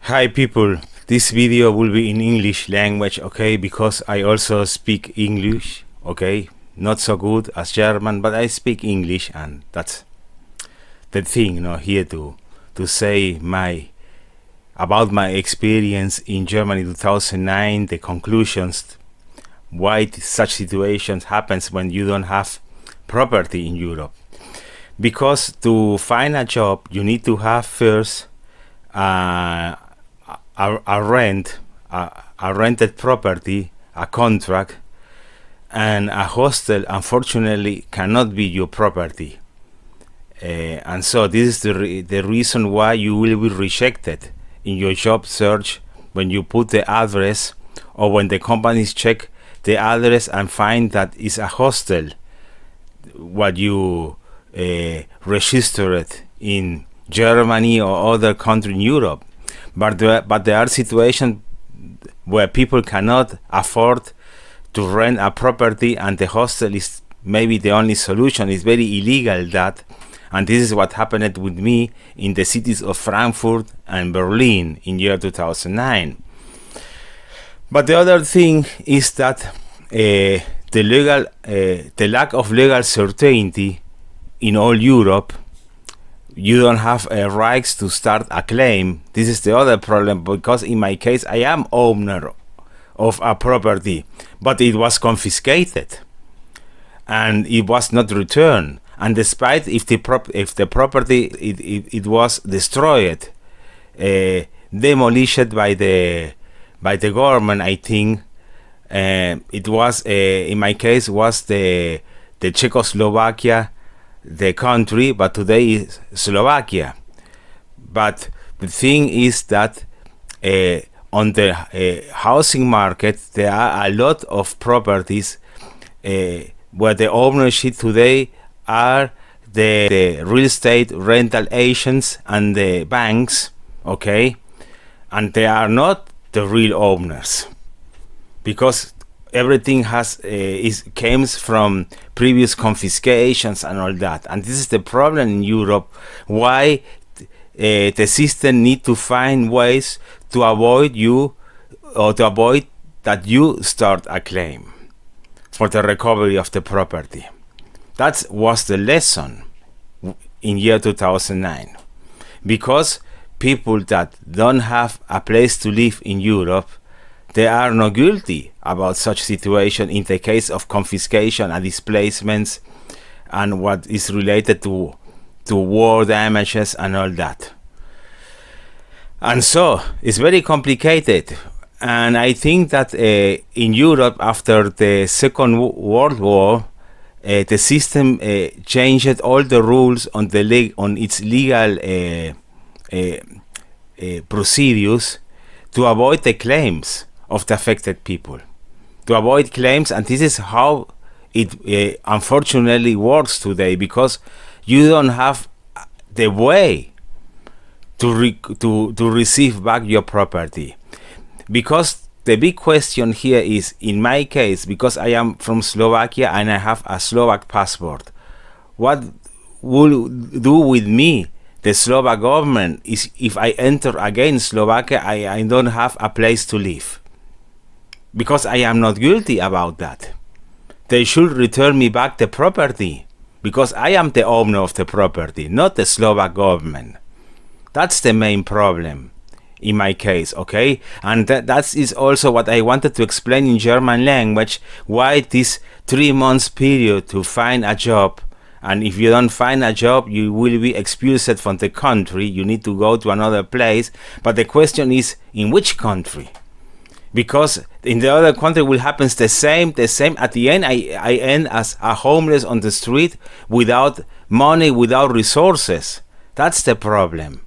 Hi people, this video will be in English language, okay, because I also speak English, okay, not so good as German, but I speak English, and that's the thing, here to say about my experience in Germany 2009, the conclusions, why such situations happens when you don't have property in Europe. Because to find a job, you need to have first a rented property, a contract, and a hostel unfortunately cannot be your property. And so this is the reason why you will be rejected in your job search when you put the address, or when the companies check the address and find that it's a hostel what you registered in Germany or other country in Europe. But there are situations where people cannot afford to rent a property, and the hostel is maybe the only solution. It's very illegal that, and this is what happened with me in the cities of Frankfurt and Berlin in year 2009. But the other thing is that the lack of legal certainty in all Europe. You don't have rights to start a claim. This is the other problem, because in my case I am owner of a property, but it was confiscated and it was not returned. And despite if the property it was destroyed, demolished by the government, I think it was in my case was the Czechoslovakia, the country, but today is Slovakia. But the thing is that on the housing market there are a lot of properties where the ownership today are the real estate rental agents and the banks, okay, and they are not the real owners, because everything comes from previous confiscations and all that. And this is the problem in Europe, why the system need to find ways to avoid that you start a claim for the recovery of the property. That was the lesson in year 2009, because people that don't have a place to live in Europe, they are not guilty about such situation in the case of confiscation and displacements and what is related to war damages and all that. And so it's very complicated. And I think that in Europe, after the Second World War, the system changed all the rules on its legal procedures to avoid the claims of the affected people, to avoid claims. And this is how it unfortunately works today, because you don't have the way to receive back your property. Because the big question here is, in my case, because I am from Slovakia and I have a Slovak passport, what will do with me the Slovak government is if I enter again Slovakia? I don't have a place to live, because I am not guilty about that. They should return me back the property, because I am the owner of the property, not the Slovak government. That's the main problem in my case, okay? And that is also what I wanted to explain in German language, why this 3 months period to find a job. And if you don't find a job, you will be expulsed from the country. You need to go to another place. But the question is, in which country? Because in the other country will happen the same. At the end, I end as a homeless on the street, without money, without resources. That's the problem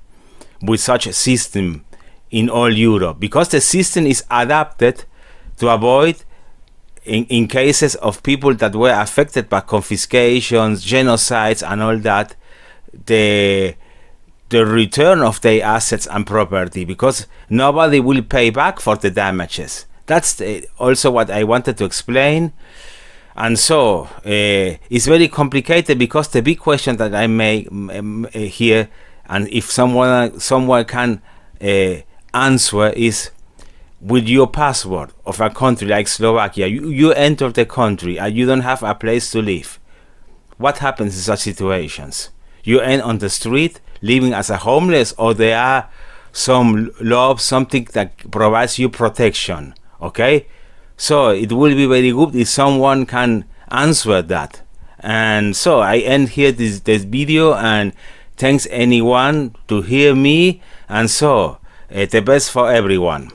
with such a system in all Europe, because the system is adapted to avoid, in cases of people that were affected by confiscations, genocides and all that, the return of their assets and property, because nobody will pay back for the damages. That's also what I wanted to explain. And so it's very complicated, because the big question that I make here, and if someone can answer is with your passport of a country like Slovakia. You enter the country and you don't have a place to live. What happens in such situations? You end on the street living as a homeless, or there are some laws, something that provides you protection. Okay, so it will be very good if someone can answer that. And so I end here this video, and thanks anyone to hear me. And so the best for everyone.